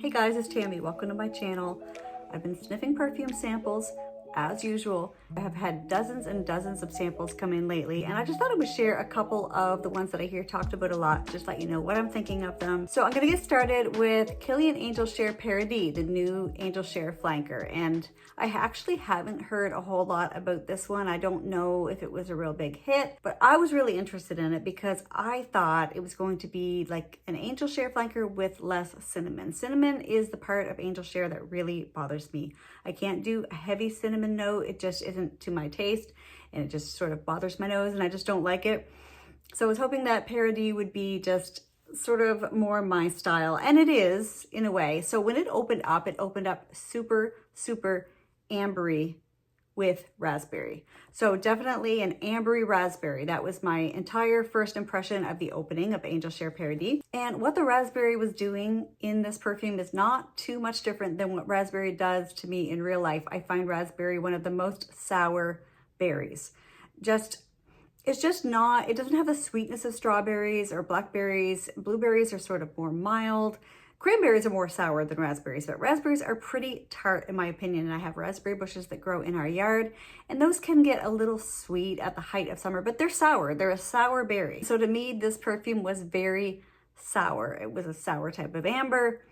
Hey guys, it's Tammy. Welcome to my channel. I've been sniffing perfume samples as usual. I have had dozens and dozens of samples come in lately, and I just thought I would share a couple of the ones that I hear talked about a lot, just let you know what I'm thinking of them. So I'm gonna get started with Kilian Angel Share Paradis, the new Angel Share flanker. And I actually haven't heard a whole lot about this one. I don't know if it was a real big hit, but I was really interested in it because I thought it was going to be like an Angel Share flanker with less cinnamon. Cinnamon is the part of Angel Share that really bothers me. I can't do a heavy cinnamon note. It just isn't to my taste, and it just sort of bothers my nose and I just don't like it. So I was hoping that Paradis would be just sort of more my style, and it is in a way. So when it opened up super ambery with raspberry. So definitely an ambery raspberry. That was my entire first impression of the opening of Angel Share Paradis. And what the raspberry was doing in this perfume is not too much different than what raspberry does to me in real life. I find raspberry one of the most sour berries. It's just not, it doesn't have the sweetness of strawberries or blackberries. Blueberries are sort of more mild. Cranberries are more sour than raspberries, but raspberries are pretty tart in my opinion. And I have raspberry bushes that grow in our yard, and those can get a little sweet at the height of summer, but they're sour. They're a sour berry. So to me, this perfume was very sour. It was a sour type of amber,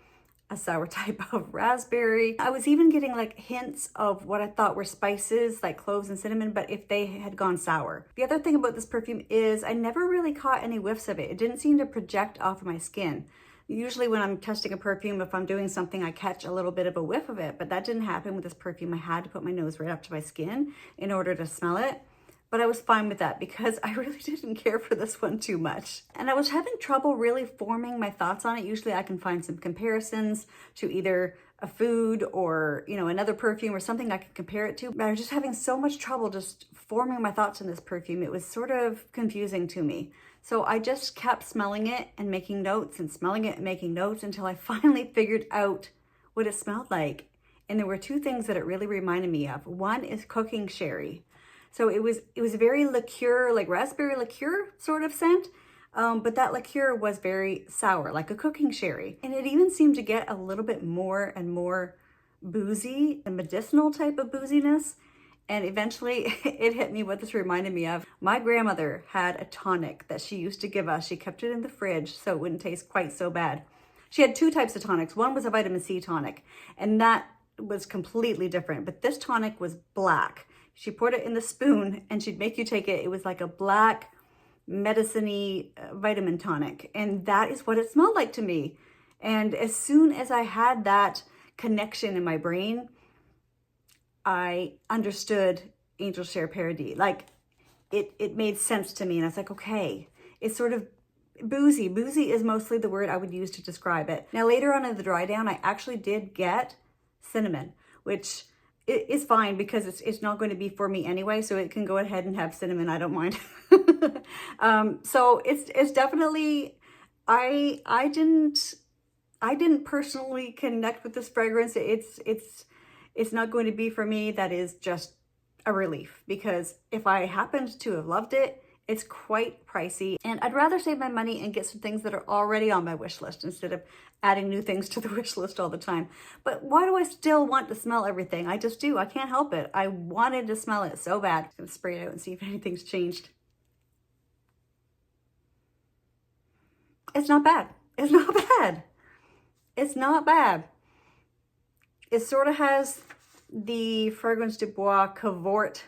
a sour type of raspberry. I was even getting like hints of what I thought were spices like cloves and cinnamon, but if they had gone sour. The other thing about this perfume is I never really caught any whiffs of it. It didn't seem to project off of my skin. Usually when I'm testing a perfume, if I'm doing something, I catch a little bit of a whiff of it, but that didn't happen with this perfume. I had to put my nose right up to my skin in order to smell it, but I was fine with that because I really didn't care for this one too much. And I was having trouble really forming my thoughts on it. Usually I can find some comparisons to either a food or, you know, another perfume or something I could compare it to, but I was just having so much trouble just forming my thoughts on this perfume. It was sort of confusing to me. So I just kept smelling it and making notes and smelling it and making notes until I finally figured out what it smelled like. And there were two things that it really reminded me of. One is cooking sherry. So it was very liqueur, like raspberry liqueur sort of scent, but that liqueur was very sour, like a cooking sherry. And it even seemed to get a little bit more and more boozy, a medicinal type of booziness. And eventually it hit me what this reminded me of. My grandmother had a tonic that she used to give us. She kept it in the fridge so it wouldn't taste quite so bad. She had two types of tonics. One was a vitamin C tonic, and that was completely different. But this tonic was black. She poured it in the spoon and she'd make you take it. It was like a black medicine-y vitamin tonic. And that is what it smelled like to me. And as soon as I had that connection in my brain, I understood Angel Share Paradis. Like it made sense to me. And I was like, okay, it's sort of boozy. Boozy is mostly the word I would use to describe it. Now later on in the dry down, I actually did get cinnamon, which is fine because it's not going to be for me anyway. So it can go ahead and have cinnamon. I don't mind. So it's definitely, I didn't personally connect with this fragrance. It's not going to be for me. That is just a relief because if I happened to have loved it, it's quite pricey and I'd rather save my money and get some things that are already on my wish list instead of adding new things to the wish list all the time. But why do I still want to smell everything? I just do. I can't help it. I wanted to smell it so bad. I'm gonna spray it out and see if anything's changed. It's not bad. It's not bad. It's not bad. It sort of has the Fragrance du Bois Cavort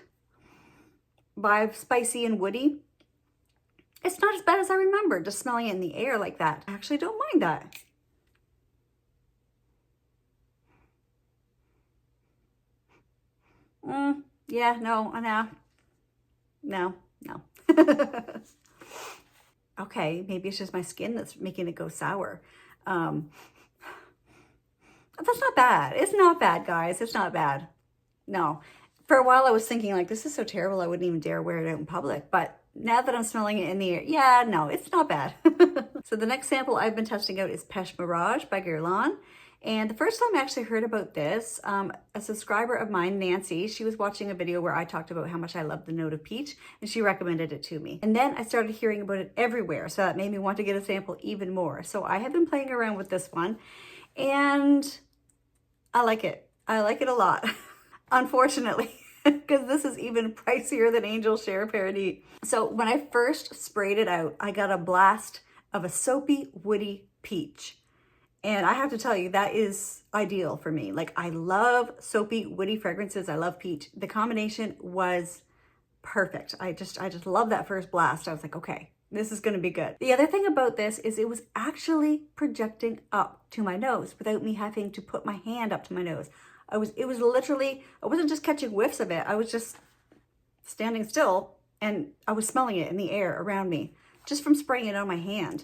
vibe, spicy and woody. It's not as bad as I remember, just smelling it in the air like that. I actually don't mind that. Yeah, no. Okay, maybe it's just my skin that's making it go sour. That's not bad. It's not bad, guys. It's not bad. No. For a while, I was thinking, like, this is so terrible, I wouldn't even dare wear it out in public. But now that I'm smelling it in the air, yeah, no, it's not bad. So the next sample I've been testing out is Pêche Mirage by Guerlain. And the first time I actually heard about this, a subscriber of mine, Nancy, she was watching a video where I talked about how much I love the note of peach, and she recommended it to me. And then I started hearing about it everywhere, so that made me want to get a sample even more. So I have been playing around with this one, And I like it. I like it a lot, unfortunately, because this is even pricier than Angel Share Paradis. So when I first sprayed it out, I got a blast of a soapy, woody peach. And I have to tell you, that is ideal for me. Like, I love soapy, woody fragrances. I love peach. The combination was perfect. I just love that first blast. I was like, okay, this is gonna be good. The other thing about this is it was actually projecting up to my nose without me having to put my hand up to my nose. It was literally, I wasn't just catching whiffs of it. I was just standing still and I was smelling it in the air around me just from spraying it on my hand.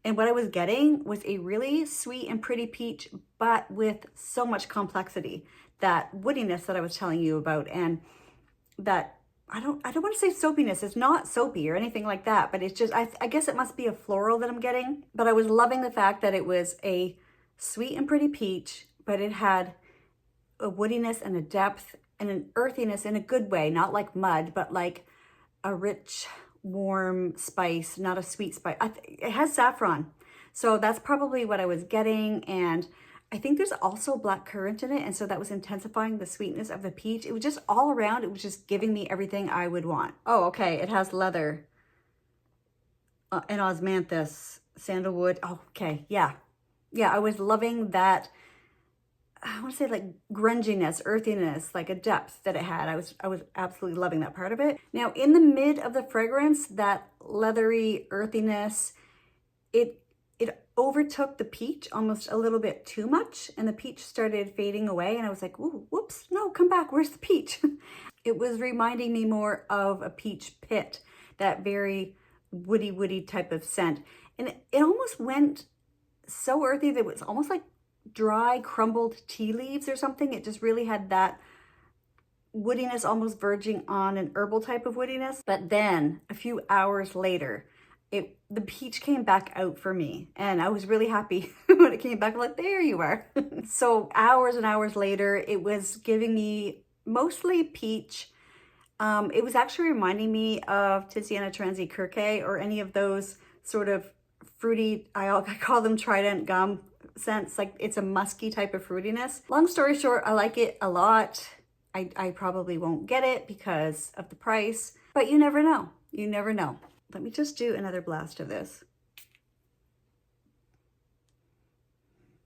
And what I was getting was a really sweet and pretty peach, but with so much complexity. That woodiness that I was telling you about, and that, I don't want to say soapiness. It's not soapy or anything like that, but it's just, I guess it must be a floral that I'm getting. But I was loving the fact that it was a sweet and pretty peach, but it had a woodiness and a depth and an earthiness in a good way, not like mud, but like a rich, warm spice, not a sweet spice. It has saffron. So that's probably what I was getting. And I think there's also black currant in it. And so that was intensifying the sweetness of the peach. It was just all around. It was just giving me everything I would want. Oh, okay. It has leather and osmanthus, sandalwood. Oh, okay. Yeah. Yeah. I was loving that. I want to say like grunginess, earthiness, like a depth that it had. I was absolutely loving that part of it. Now in the mid of the fragrance, that leathery earthiness, it overtook the peach almost a little bit too much, and the peach started fading away, and I was like, ooh, whoops, no, come back, where's the peach? It was reminding me more of a peach pit, that very woody type of scent. And it almost went so earthy that it was almost like dry crumbled tea leaves or something. It just really had that woodiness almost verging on an herbal type of woodiness. But then a few hours later, the peach came back out for me, and I was really happy when it came back. I'm like, there you are. So hours and hours later, it was giving me mostly peach. It was actually reminding me of Tiziana, Terenzi, Kirke, or any of those sort of fruity, I call them trident gum scents. Like, it's a musky type of fruitiness. Long story short, I like it a lot. I probably won't get it because of the price, but you never know. You never know. Let me just do another blast of this.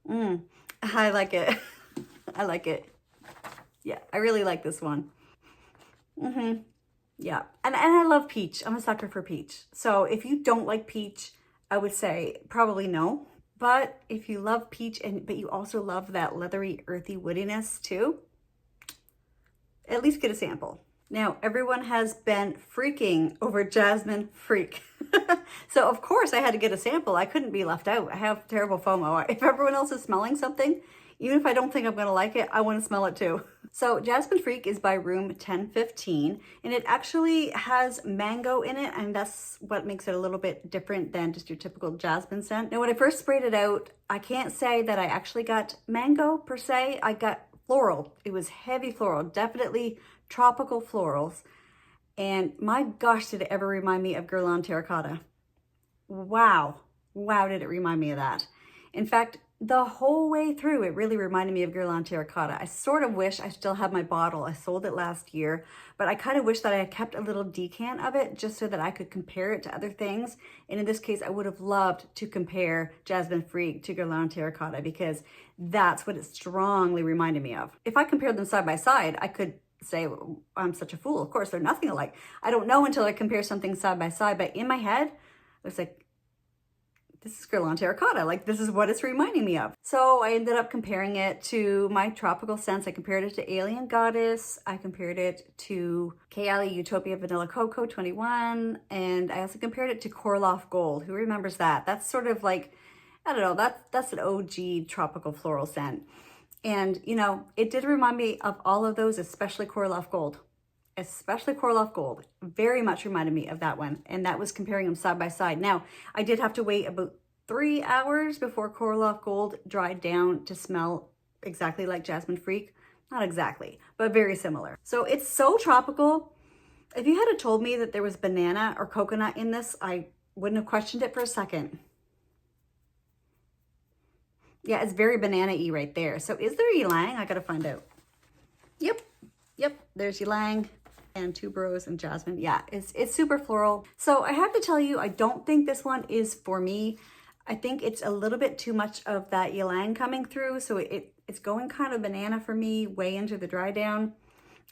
I like it. I like it. Yeah, I really like this one. Yeah, and I love peach. I'm a sucker for peach. So if you don't like peach, I would say probably no. But if you love peach, but you also love that leathery, earthy woodiness too, at least get a sample. Now, everyone has been freaking over Jasmine Freak. So of course I had to get a sample. I couldn't be left out. I have terrible FOMO. If everyone else is smelling something, even if I don't think I'm gonna like it, I wanna smell it too. So Jasmine Freak is by room 1015, and it actually has mango in it, and that's what makes it a little bit different than just your typical jasmine scent. Now, when I first sprayed it out, I can't say that I actually got mango per se. I got floral. It was heavy floral, definitely tropical florals. And my gosh, did it ever remind me of Guerlain Terracotta. Wow. Wow, did it remind me of that. In fact, the whole way through, it really reminded me of Guerlain Terracotta. I sort of wish I still had my bottle. I sold it last year, but I kind of wish that I had kept a little decant of it just so that I could compare it to other things. And in this case, I would have loved to compare Jasmine Freak to Guerlain Terracotta, because that's what it strongly reminded me of. If I compared them side by side, I could say, well, I'm such a fool. Of course, they're nothing alike. I don't know until I compare something side by side, but in my head, it's like, this is Guerlain Terracotta. Like, this is what it's reminding me of. So I ended up comparing it to my tropical scents. I compared it to Alien Goddess. I compared it to Kayali Utopia Vanilla Coco 21. And I also compared it to Korloff Gold. Who remembers that? That's sort of like, I don't know, that's an OG tropical floral scent. And, you know, it did remind me of all of those, especially Korloff Gold. Especially Korloff Gold. Very much reminded me of that one. And that was comparing them side by side. Now, I did have to wait about 3 hours before Korloff Gold dried down to smell exactly like Jasmine Freak. Not exactly, but very similar. So it's so tropical. If you had told me that there was banana or coconut in this, I wouldn't have questioned it for a second. Yeah, it's very banana-y right there. So is there ylang? I gotta find out. Yep, there's ylang and tuberose and jasmine. Yeah, it's super floral. So I have to tell you, I don't think this one is for me. I think it's a little bit too much of that ylang coming through. So it's going kind of banana for me, way into the dry down.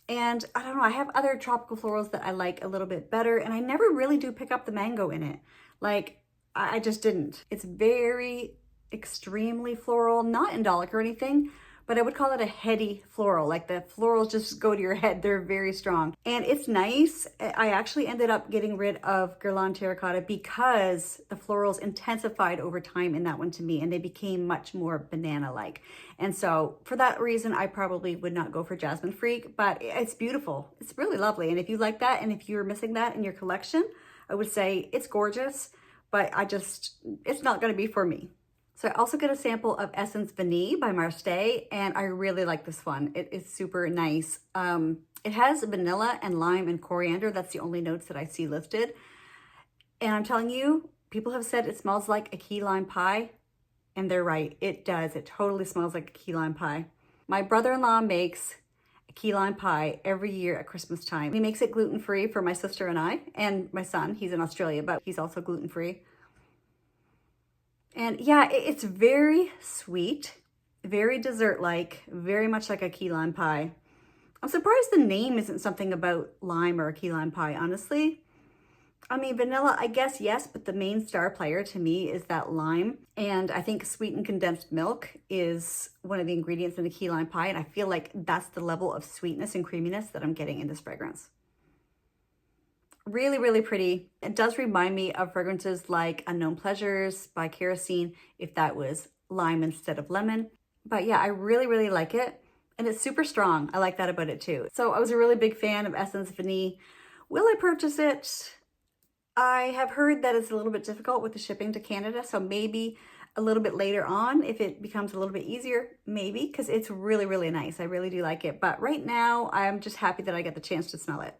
And I don't know, I have other tropical florals that I like a little bit better, and I never really do pick up the mango in it. Like, I just didn't. It's very extremely floral, not indolic or anything, but I would call it a heady floral. Like the florals just go to your head. They're very strong. And it's nice. I actually ended up getting rid of Guerlain Terracotta because the florals intensified over time in that one to me, and they became much more banana-like. And so for that reason, I probably would not go for Jasmine Freak, but it's beautiful. It's really lovely. And if you like that, and if you're missing that in your collection, I would say it's gorgeous, but it's not gonna be for me. So I also get a sample of Essence Vanille by Marsté, and I really like this one. It is super nice. It has vanilla and lime and coriander. That's the only notes that I see listed. And I'm telling you, people have said it smells like a key lime pie, and they're right. It does. It totally smells like a key lime pie. My brother-in-law makes a key lime pie every year at Christmas time. He makes it gluten-free for my sister and I, and my son. He's in Australia, but he's also gluten-free. And yeah, it's very sweet, very dessert-like, very much like a key lime pie. I'm surprised the name isn't something about lime or a key lime pie, honestly. I mean, vanilla, I guess, yes, but the main star player to me is that lime. And I think sweetened condensed milk is one of the ingredients in a key lime pie. And I feel like that's the level of sweetness and creaminess that I'm getting in this fragrance. Really, really pretty. It does remind me of fragrances like Unknown Pleasures by Kerosene, if that was lime instead of lemon. But yeah, I really, really like it. And it's super strong. I like that about it too. So I was a really big fan of Essence Vanille. Will I purchase it? I have heard that it's a little bit difficult with the shipping to Canada. So maybe a little bit later on, if it becomes a little bit easier, maybe, because it's really, really nice. I really do like it. But right now, I'm just happy that I get the chance to smell it.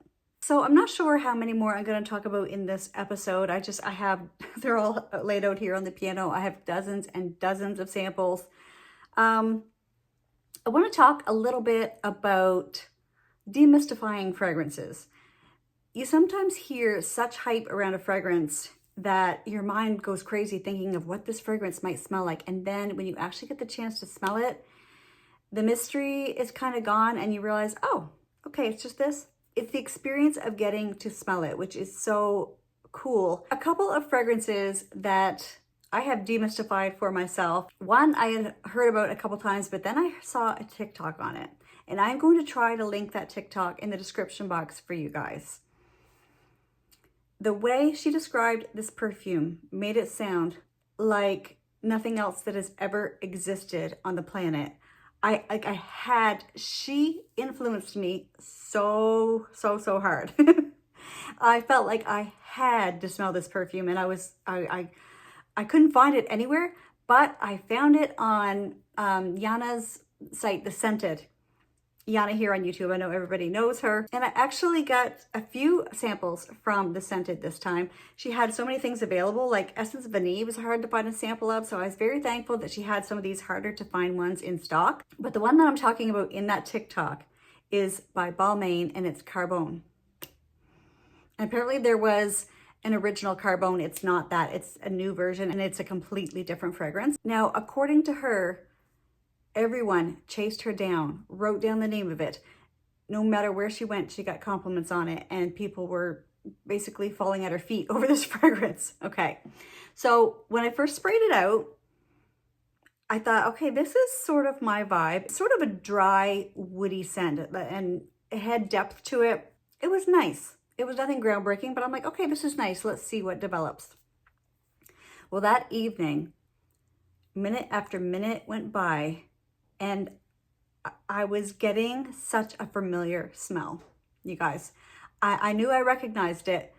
So I'm not sure how many more I'm going to talk about in this episode. I have, they're all laid out here on the piano. I have dozens and dozens of samples. I want to talk a little bit about demystifying fragrances. You sometimes hear such hype around a fragrance that your mind goes crazy thinking of what this fragrance might smell like. And then when you actually get the chance to smell it, the mystery is kind of gone and you realize, oh, okay, it's just this. It's the experience of getting to smell it, which is so cool. A couple of fragrances that I have demystified for myself. One I had heard about a couple times, but then I saw a TikTok on it. And I'm going to try to link that TikTok in the description box for you guys. The way she described this perfume made it sound like nothing else that has ever existed on the planet. She influenced me so hard. I felt like I had to smell this perfume, and I couldn't find it anywhere, but I found it on Yana's site, The Scented. Yana here on YouTube, I know everybody knows her. And I actually got a few samples from The Scented this time. She had so many things available, like Essence Vanille was hard to find a sample of, so I was very thankful that she had some of these harder to find ones in stock. But the one that I'm talking about in that TikTok is by Balmain, and it's Carbone. And apparently there was an original Carbone. It's not that, it's a new version, and it's a completely different fragrance. Now, according to her, everyone chased her down, wrote down the name of it. No matter where she went, she got compliments on it, and people were basically falling at her feet over this fragrance. Okay, so when I first sprayed it out, I thought, okay, this is sort of my vibe. It's sort of a dry, woody scent, and it had depth to it. It was nice. It was nothing groundbreaking, but I'm like, okay, this is nice. Let's see what develops. Well, that evening, minute after minute went by, and I was getting such a familiar smell, you guys. I knew I recognized it,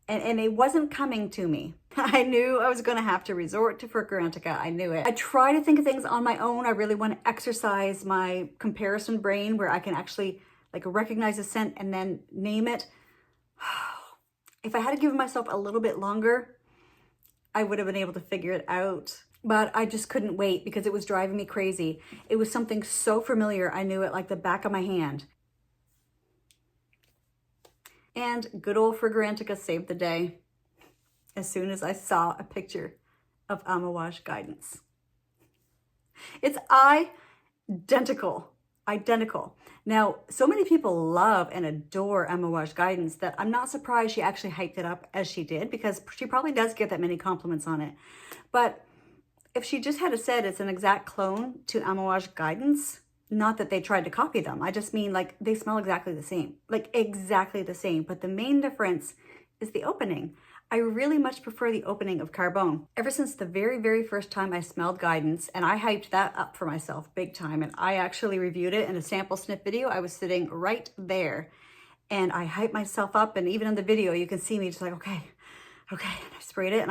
and it wasn't coming to me. I knew I was going to have to resort to Fragrantica. I knew it. I try to think of things on my own. I really want to exercise my comparison brain where I can actually like recognize a scent and then name it. If I had to give myself a little bit longer, I would have been able to figure it out. but I just couldn't wait because it was driving me crazy. It was something so familiar. I knew it like the back of my hand. And good old Fragrantica saved the day as soon as I saw a picture of Amouage Guidance. It's identical. Now, so many people love and adore Amouage Guidance that I'm not surprised she actually hyped it up as she did, because she probably does get that many compliments on it. But if she just had said it's an exact clone to Amouage Guidance, not that they tried to copy them, I just mean like they smell exactly the same, like exactly the same. But the main difference is the opening. I really much prefer the opening of Carbone. Ever since the very, very first time I smelled Guidance, and I hyped that up for myself big time, and I actually reviewed it in a sample sniff video. I was sitting right there and I hyped myself up, and even in the video you can see me just like, okay. And I sprayed it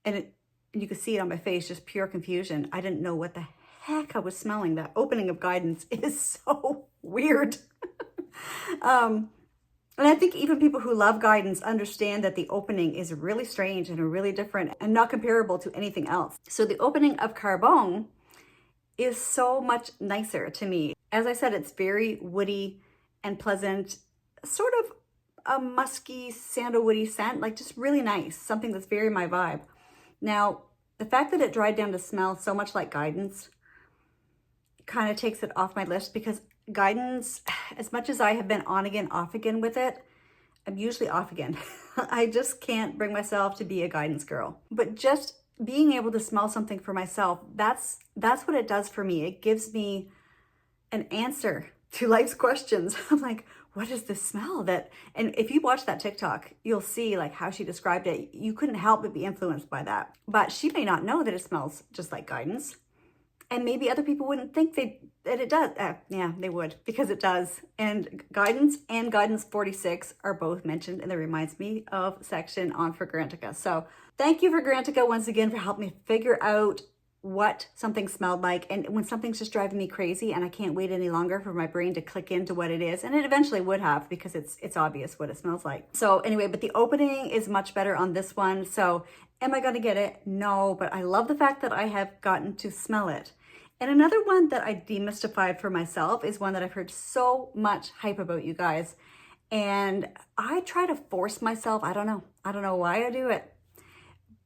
and you could see it on my face, just pure confusion. I didn't know what the heck I was smelling. That opening of Guidance is so weird. And I think even people who love Guidance understand that the opening is really strange and really different and not comparable to anything else. So the opening of Carbone is so much nicer to me. As I said, it's very woody and pleasant, sort of a musky, sandalwoody scent, like just really nice, something that's very my vibe. Now, the fact that it dried down to smell so much like Guidance kind of takes it off my list, because Guidance, as much as I have been on again, off again with it, I'm usually off again. I just can't bring myself to be a Guidance girl. But just being able to smell something for myself, that's what it does for me. It gives me an answer to life's questions. I'm like, what is this smell that, and if you watch that TikTok, you'll see like how she described it. You couldn't help but be influenced by that. But she may not know that it smells just like Guidance. And maybe other people wouldn't think that it does. Yeah, they would, because it does. And Guidance 46 are both mentioned in the Reminds Me Of section on Fragrantica. So thank you, Fragrantica, once again for helping me figure out what something smelled like, and when something's just driving me crazy and I can't wait any longer for my brain to click into what it is, and it eventually would have, because it's obvious what it smells like. So anyway, but the opening is much better on this one. So am I gonna get it? No, but I love the fact that I have gotten to smell it. And another one that I demystified for myself is one that I've heard so much hype about, you guys, and I try to force myself. I don't know why I do it,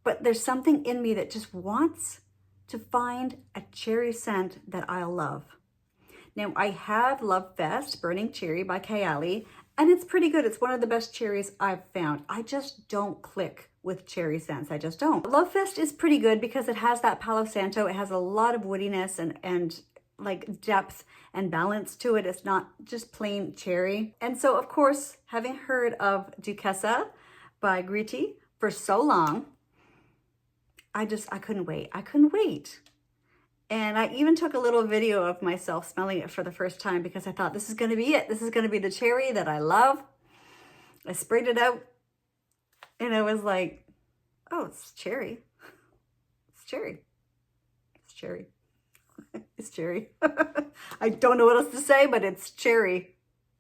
but there's something in me that just wants to find a cherry scent that I love. Now, I have Lovefest Burning Cherry by Kayali, and it's pretty good. It's one of the best cherries I've found. I just don't click with cherry scents. I just don't. Lovefest is pretty good because it has that Palo Santo. It has a lot of woodiness and like depth and balance to it. It's not just plain cherry. And so, of course, having heard of Duchessa by Gritti for so long, I couldn't wait. And I even took a little video of myself smelling it for the first time, because I thought, this is gonna be it. This is gonna be the cherry that I love. I sprayed it out and I was like, oh, it's cherry. It's cherry. It's cherry. It's cherry. I don't know what else to say, but it's cherry.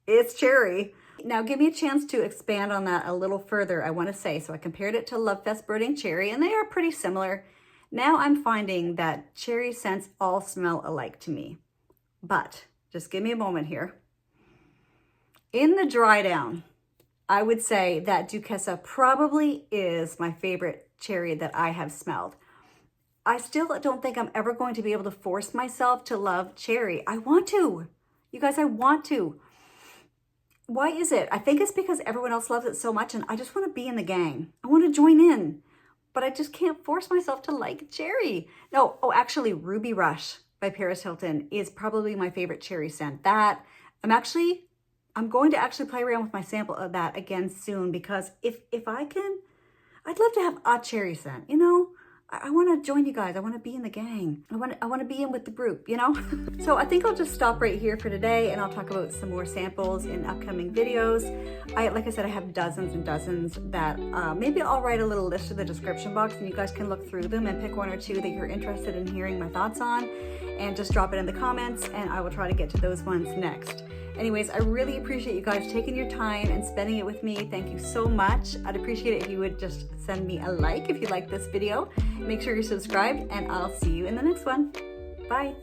It's cherry. Now, give me a chance to expand on that a little further, I want to say. So I compared it to Lovefest Burning Cherry, and they are pretty similar. Now I'm finding that cherry scents all smell alike to me. But just give me a moment here. In the dry down, I would say that Duchessa probably is my favorite cherry that I have smelled. I still don't think I'm ever going to be able to force myself to love cherry. I want to. You guys, I want to. Why is it? I think it's because everyone else loves it so much and I just want to be in the gang. I want to join in, but I just can't force myself to like cherry. No, oh, actually Ruby Rush by Paris Hilton is probably my favorite cherry scent. That I'm going to actually play around with my sample of that again soon, because if I can, I'd love to have a cherry scent, you know? I want to join you guys. I want to be in the gang. I want to be in with the group, you know? So I think I'll just stop right here for today, and I'll talk about some more samples in upcoming videos. Like I said, I have dozens and dozens that maybe I'll write a little list in the description box and you guys can look through them and pick one or two that you're interested in hearing my thoughts on. and just drop it in the comments and I will try to get to those ones next. Anyways, I really appreciate you guys taking your time and spending it with me. Thank you so much. I'd appreciate it if you would just send me a like if you like this video. Make sure you're subscribed, and I'll see you in the next one. Bye.